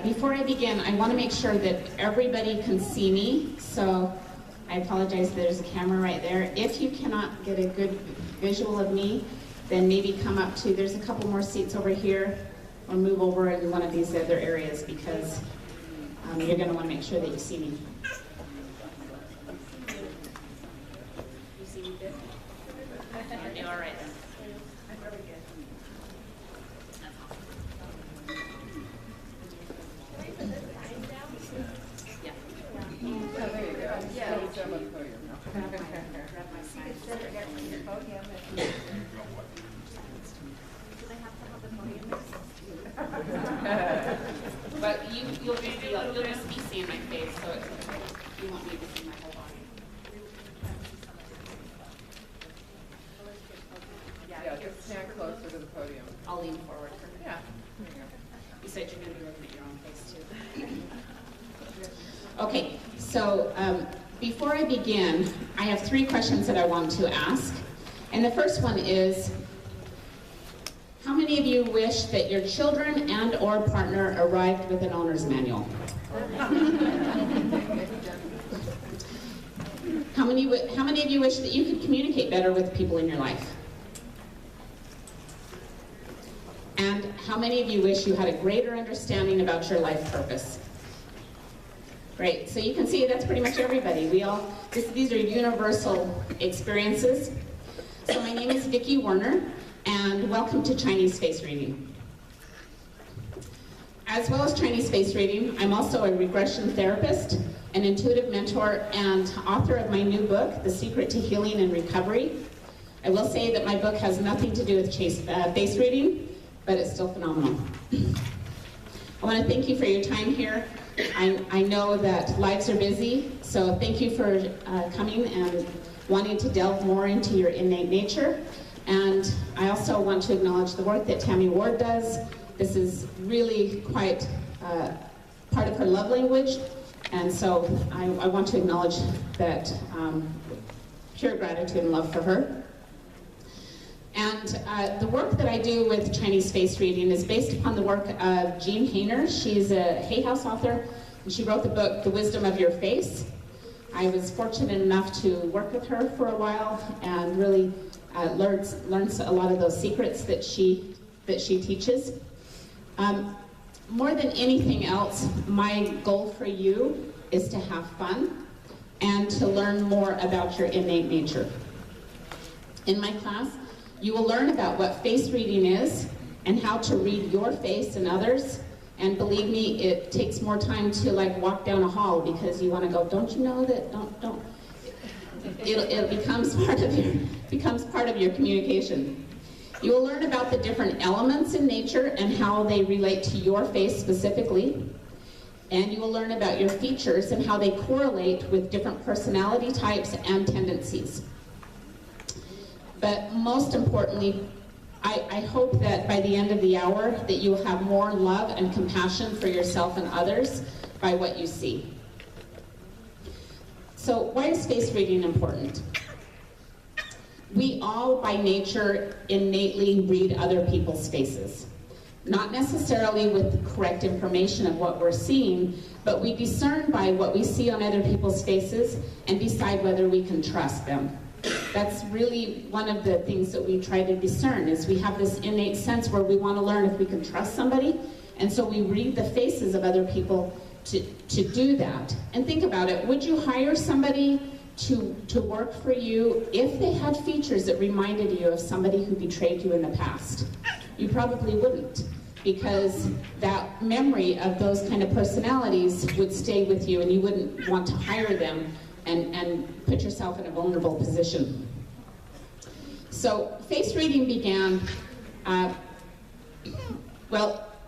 before I begin, I want to make sure that everybody can see me, so I apologize, there's a camera right there. If you cannot get a good visual of me, then maybe come up to, there's a couple more seats over here, or move over in one of these other areas, because you're going to want to make sure that you see me. You see me good? You're all right then. But you'll just be seeing my face, so you won't need to see my whole body. Yeah, just stand closer to the podium. I'll lean forward. Yeah. You said you're going to be looking at your own face too. Okay, so before I begin, I have 3 questions that I want to ask. And the first one is, how many of you wish that your children and or partner arrived with an owner's manual? How many of you wish that you could communicate better with people in your life? And how many of you wish you had a greater understanding about your life purpose? Great, so you can see that's pretty much everybody. These are universal experiences. So my name is Vicki Werner, and welcome to Chinese Face Reading. As well as Chinese Face Reading, I'm also a regression therapist, an intuitive mentor, and author of my new book, The Secret to Healing and Recovery. I will say that my book has nothing to do with face reading, but it's still phenomenal. I want to thank you for your time here. I know that lives are busy, so thank you for coming and wanting to delve more into your innate nature. And I also want to acknowledge the work that Tammy Ward does. This is really quite part of her love language, and so I want to acknowledge that pure gratitude and love for her. And the work that I do with Chinese Face Reading is based upon the work of Jean Hainer. She's a Hay House author, and she wrote the book, The Wisdom of Your Face. I was fortunate enough to work with her for a while and really learned a lot of those secrets that she teaches. More than anything else, my goal for you is to have fun and to learn more about your innate nature. In my class, you will learn about what face reading is and how to read your face and others. And believe me, it takes more time to walk down a hall because you want to go, don't you know that, don't. It becomes part of your communication. You will learn about the different elements in nature and how they relate to your face specifically. And you will learn about your features and how they correlate with different personality types and tendencies. But most importantly, I hope that by the end of the hour that you will have more love and compassion for yourself and others by what you see. So why is face reading important? We all, by nature, innately read other people's faces. Not necessarily with the correct information of what we're seeing, but we discern by what we see on other people's faces and decide whether we can trust them. That's really one of the things that we try to discern, is we have this innate sense where we want to learn if we can trust somebody, and so we read the faces of other people to do that. And think about it, would you hire somebody to work for you if they had features that reminded you of somebody who betrayed you in the past? You probably wouldn't, because that memory of those kind of personalities would stay with you and you wouldn't want to hire them and put yourself in a vulnerable position. So face reading began,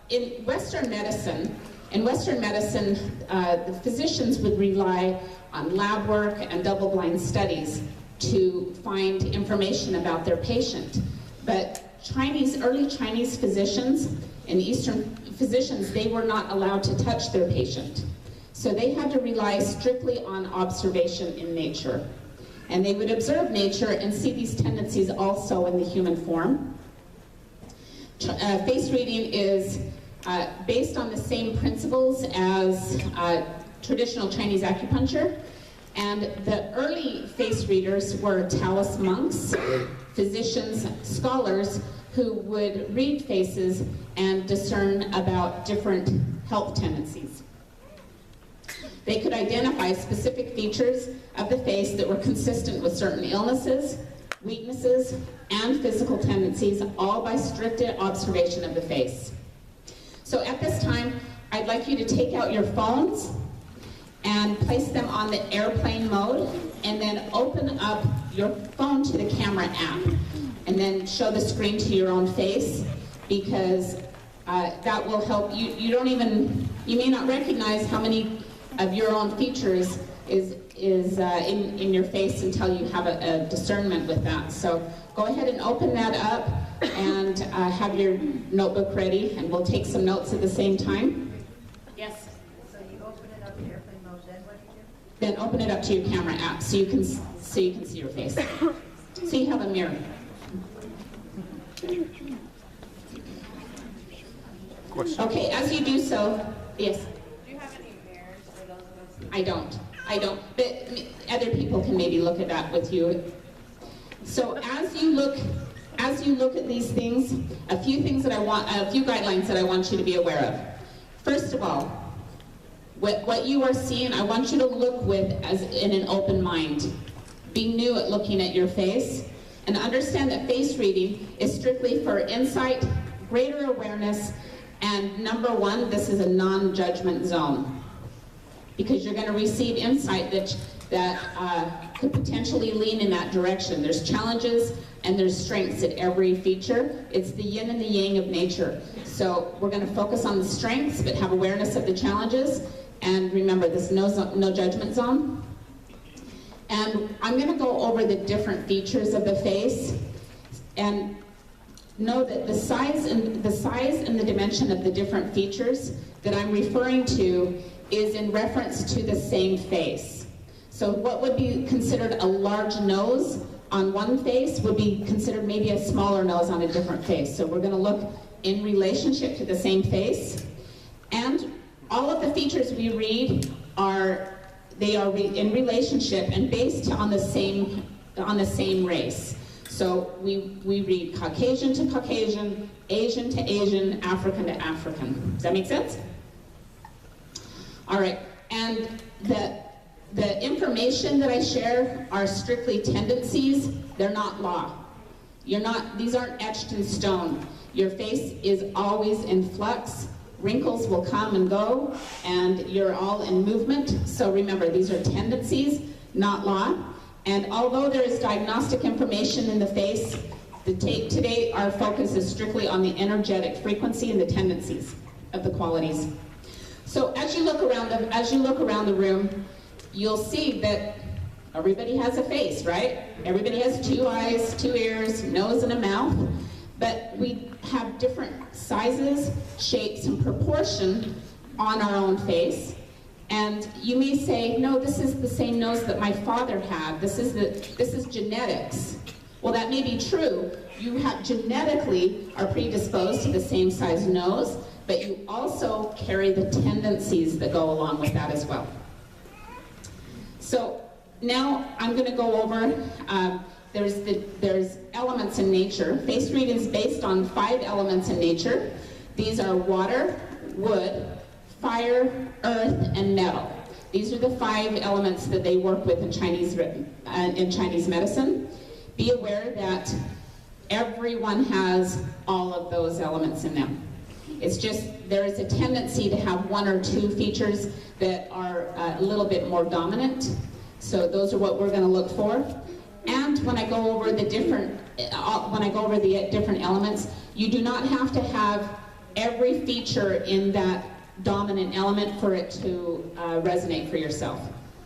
in Western medicine. In Western medicine, the physicians would rely on lab work and double-blind studies to find information about their patient. But early Chinese physicians and Eastern physicians, they were not allowed to touch their patient. So they had to rely strictly on observation in nature. And they would observe nature and see these tendencies also in the human form. Face reading is based on the same principles as traditional Chinese acupuncture. And the early face readers were Taoist monks, physicians, scholars who would read faces and discern about different health tendencies. They could identify specific features of the face that were consistent with certain illnesses, weaknesses, and physical tendencies, all by strict observation of the face. So at this time, I'd like you to take out your phones and place them on the airplane mode, and then open up your phone to the camera app, and then show the screen to your own face, because that will help you. You may not recognize how many of your own features is in your face until you have a discernment with that. So go ahead and open that up and have your notebook ready, and we'll take some notes at the same time. Yes? So you open it up in airplane mode, then what do you do? Then open it up to your camera app so you can see your face. So you have a mirror. Question. Okay, as you do so, yes? Do you have any mirrors for those of us? I don't, but other people can maybe look at that with you. So as you look at these things, a few guidelines that I want you to be aware of. First of all, what you are seeing, I want you to look as in an open mind. Be new at looking at your face, and understand that face reading is strictly for insight, greater awareness, and number one, this is a non-judgment zone, because you're going to receive insight that could potentially lean in that direction. There's challenges and there's strengths at every feature. It's the yin and the yang of nature. So we're going to focus on the strengths, but have awareness of the challenges. And remember, this no judgment zone. And I'm going to go over the different features of the face, and know that the size and the dimension of the different features that I'm referring to is in reference to the same face. So what would be considered a large nose on one face would be considered maybe a smaller nose on a different face. So we're going to look in relationship to the same face. And all of the features we read are in relationship and based on the same race. So we read Caucasian to Caucasian, Asian to Asian, African to African. Does that make sense? All right, and the information that I share are strictly tendencies. They're not law. These aren't etched in stone. Your face is always in flux. Wrinkles will come and go, and you're all in movement. So remember, these are tendencies, not law. And although there is diagnostic information in the face, today our focus is strictly on the energetic frequency and the tendencies of the qualities. So as you look around the room, you'll see that everybody has a face, right? Everybody has 2 eyes, 2 ears, nose, and a mouth. But we have different sizes, shapes, and proportion on our own face. And you may say, no, this is the same nose that my father had. This is genetics. Well, that may be true. You genetically are predisposed to the same size nose, but you also carry the tendencies that go along with that as well. So now I'm going to go over, there's elements in nature. Face reading is based on 5 elements in nature. These are water, wood, fire, earth, and metal. These are the 5 elements that they work with in Chinese medicine. Be aware that everyone has all of those elements in them. It's just there is a tendency to have 1 or 2 features that are a little bit more dominant. So those are what we're going to look for. And when I go over the different elements, you do not have to have every feature in that dominant element for it to resonate for yourself.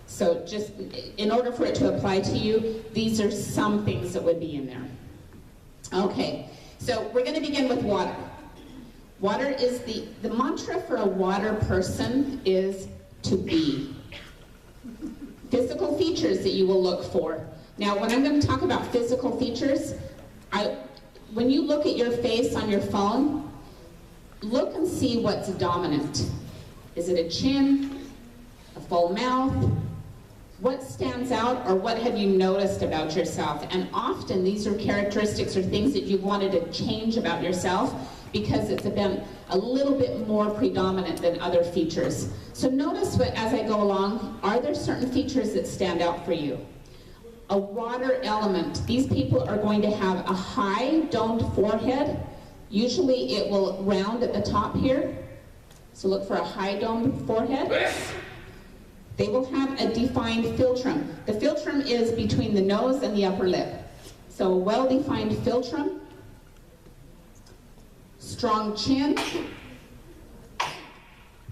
So just in order for it to apply to you, these are some things that would be in there. Okay, so we're going to begin with water. Water is the mantra for a water person is to be. Physical features that you will look for. Now, when I'm going to talk about physical features, when you look at your face on your phone, look and see what's dominant. Is it a chin, a full mouth? What stands out, or what have you noticed about yourself? And often these are characteristics or things that you've wanted to change about yourself because it's been a little bit more predominant than other features. So notice what, as I go along, are there certain features that stand out for you? A water element. These people are going to have a high domed forehead. Usually it will round at the top here. So look for a high domed forehead. They will have a defined philtrum. The philtrum is between the nose and the upper lip. So a well-defined philtrum. Strong chin.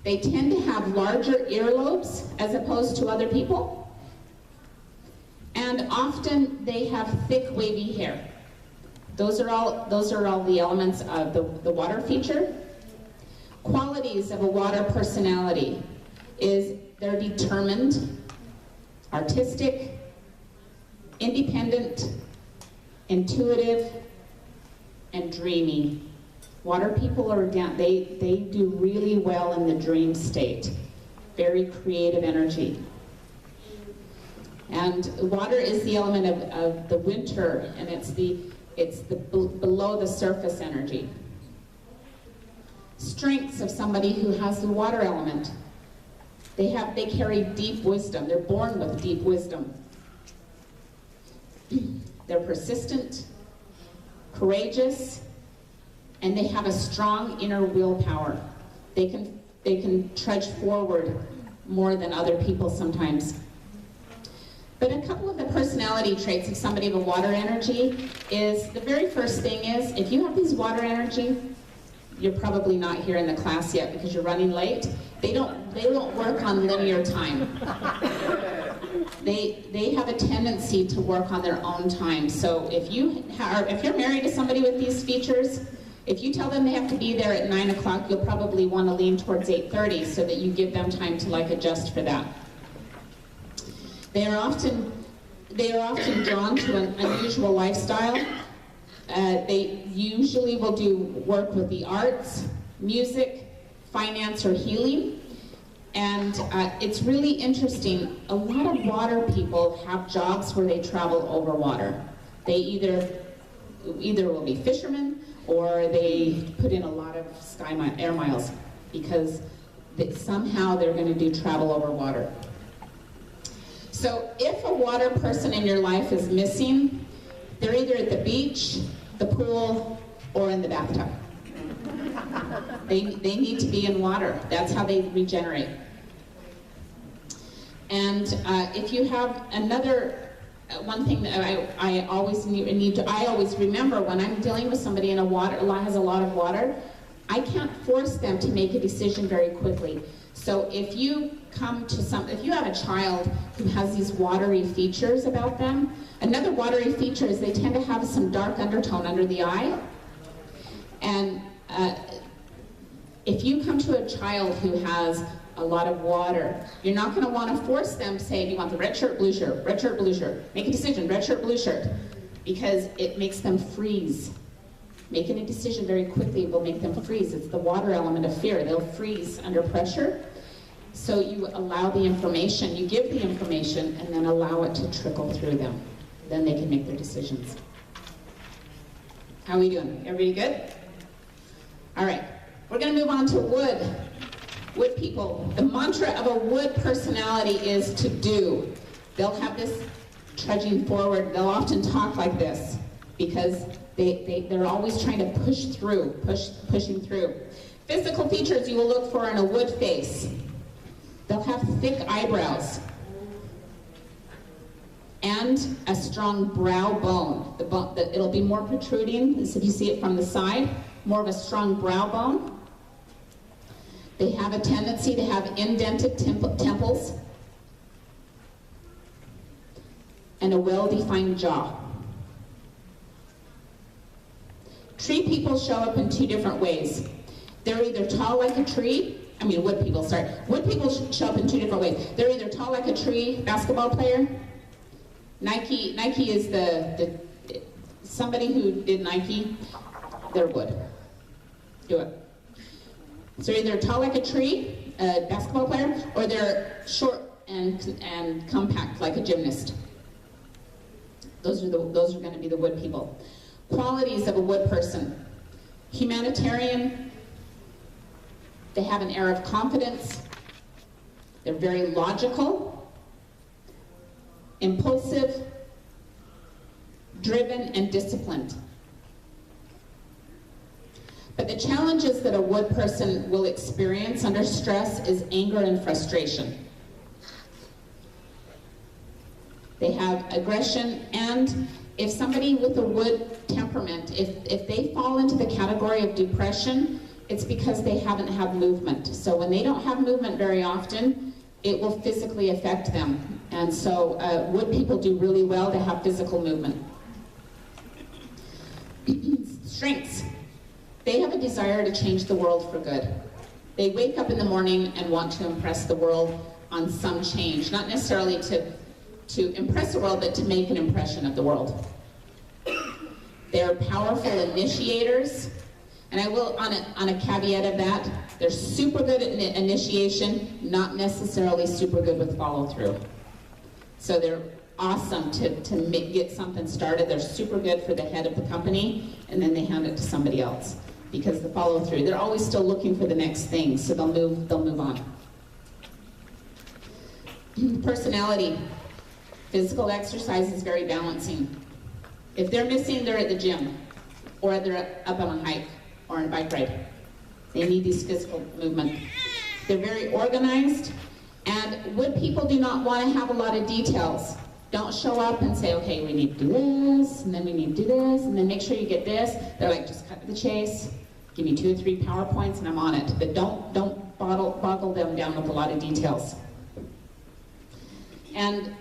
They tend to have larger earlobes as opposed to other people. And often they have thick wavy hair. Those are all the elements of the water feature. Qualities of a water personality is they're determined, artistic, independent, intuitive, and dreamy. Water people are they do really well in the dream state. Very creative energy. And water is the element of the winter, and it's the below the surface energy. Strengths of somebody who has the water element. They carry deep wisdom. They're born with deep wisdom. They're persistent, courageous, and they have a strong inner willpower. They can trudge forward more than other people sometimes. But a couple of the personality traits of somebody of a water energy is, the very first thing is, if you have these water energy, you're probably not here in the class yet because you're running late. They don't work on linear time. They have a tendency to work on their own time. So if you're married to somebody with these features, if you tell them they have to be there at 9 o'clock, you'll probably want to lean towards 8:30 so that you give them time to adjust for that. They are often drawn to an unusual lifestyle. They usually will do work with the arts, music, finance, or healing. And it's really interesting. A lot of water people have jobs where they travel over water. They either will be fishermen, or they put in a lot of air miles because somehow they're going to do travel over water. So if a water person in your life is missing, they're either at the beach, the pool, or in the bathtub. They need to be in water. That's how they regenerate. And if you have another, one thing that I always remember when I'm dealing with somebody has a lot of water, I can't force them to make a decision very quickly. So if you have a child who has these watery features about them, another watery feature is they tend to have some dark undertone under the eye. And if you come to a child who has a lot of water, you're not going to want to force them to say, do you want the red shirt, blue shirt, red shirt, blue shirt? Make a decision, red shirt, blue shirt, because it makes them freeze. Making a decision very quickly will make them freeze. It's the water element of fear. They'll freeze under pressure. So you allow the information, you give the information, and then allow it to trickle through them. Then they can make their decisions. How are we doing? Everybody good? All right, we're going to move on to wood. Wood people. The mantra of a wood personality is to do. They'll have this trudging forward. They'll often talk like this because they're always trying to pushing through. Physical features you will look for in a wood face. They'll have thick eyebrows and a strong brow bone. It'll be more protruding, as if you see it from the side, more of a strong brow bone. They have a tendency to have indented temples and a well-defined jaw. Tree people show up in two different ways. They're either tall like a tree, wood people, sorry. Wood people show up in two different ways. They're either tall like a tree, basketball player. Nike is somebody who did Nike, they're wood. Do it. So either tall like a tree, a basketball player, or they're short and compact like a gymnast. Those are going to be the wood people. Qualities of a wood person: humanitarian. They have an air of confidence. They're very logical, impulsive, driven, and disciplined. But the challenges that a wood person will experience under stress is anger and frustration. They have aggression, and if somebody with a wood temperament, if they fall into the category of depression, it's because they haven't had movement. So when they don't have movement very often, it will physically affect them. And so wood people do really well to have physical movement. Strengths. They have a desire to change the world for good. They wake up in the morning and want to impress the world on some change, not necessarily to impress the world, but to make an impression of the world. They're powerful initiators, and I will, on a caveat of that, they're super good at initiation, not necessarily super good with follow-through. So they're awesome to get something started. They're super good for the head of the company, and then they hand it to somebody else because the follow-through. They're always still looking for the next thing, so they'll move on. Personality. Physical exercise is very balancing. If they're missing, they're at the gym, or they're up on a hike, or on a bike ride. They need these physical movement. They're very organized, and wood people do not want to have a lot of details. Don't show up and say, okay, we need to do this, and then we need to do this, and then make sure you get this. They're like, just cut to the chase, give me 2 or 3 PowerPoints, and I'm on it. But don't boggle them down with a lot of details. And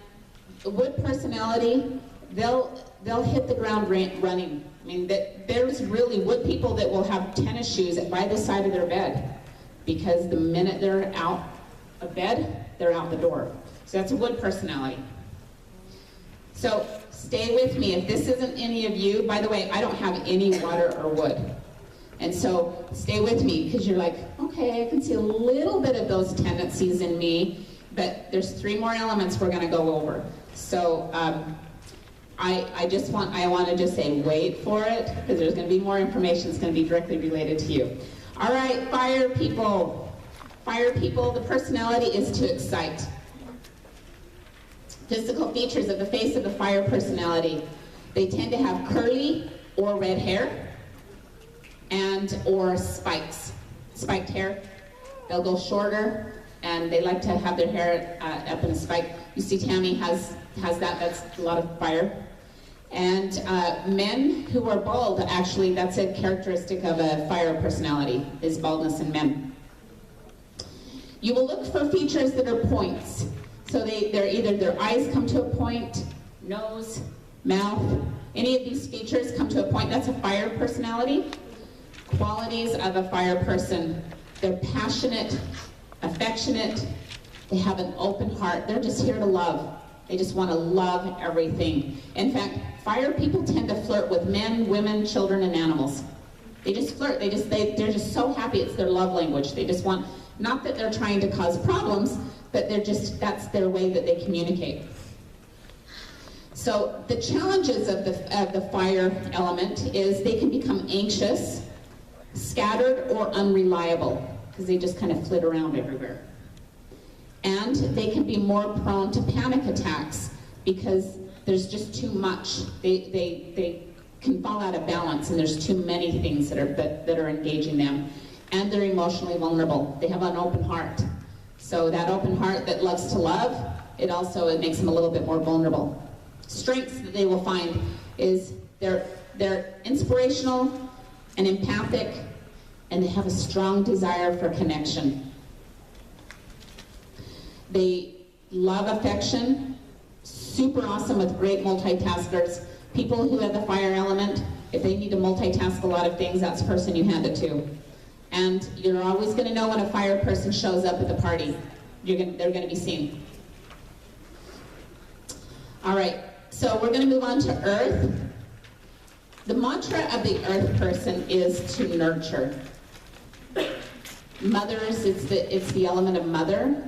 wood personality, they'll hit the ground running. I mean, there's really wood people that will have tennis shoes by the side of their bed because the minute they're out of bed, they're out the door. So that's a wood personality. So stay with me. If this isn't any of you, by the way, I don't have any water or wood. And so stay with me because you're like, okay, I can see a little bit of those tendencies in me, but there's 3 more elements we're going to go over. So I want to just say wait for it because there's going to be more information that's going to be directly related to you. All right, fire people. Fire people, the personality is to excite. Physical features of the face of the fire personality. They tend to have curly or red hair or spiked hair. They'll go shorter and they like to have their hair up in a spike. You see Tammy has that, that's a lot of fire. And men who are bald, actually, that's a characteristic of a fire personality, is baldness in men. You will look for features that are points. So they're either their eyes come to a point, nose, mouth, any of these features come to a point. That's a fire personality. Qualities of a fire person. They're passionate, affectionate, they have an open heart. They're just here to love. They just want to love everything. In fact, fire people tend to flirt with men, women, children, and animals. They just flirt. They're just so happy. It's their love language. They just want, not that they're trying to cause problems, but that's their way that they communicate. So the challenges of the fire element is they can become anxious, scattered, or unreliable because they just kind of flit around everywhere. And they can be more prone to panic attacks because there's just too much. They can fall out of balance and there's too many things that are engaging them. And they're emotionally vulnerable. They have an open heart. So that open heart that loves to love, it makes them a little bit more vulnerable. Strengths that they will find is they're inspirational and empathic, and they have a strong desire for connection. They love affection, super awesome with great multitaskers. People who have the fire element, if they need to multitask a lot of things, that's the person you hand it to. And you're always going to know when a fire person shows up at the party. They're going to be seen. All right, so we're going to move on to earth. The mantra of the earth person is to nurture. Mothers, it's the element of mother.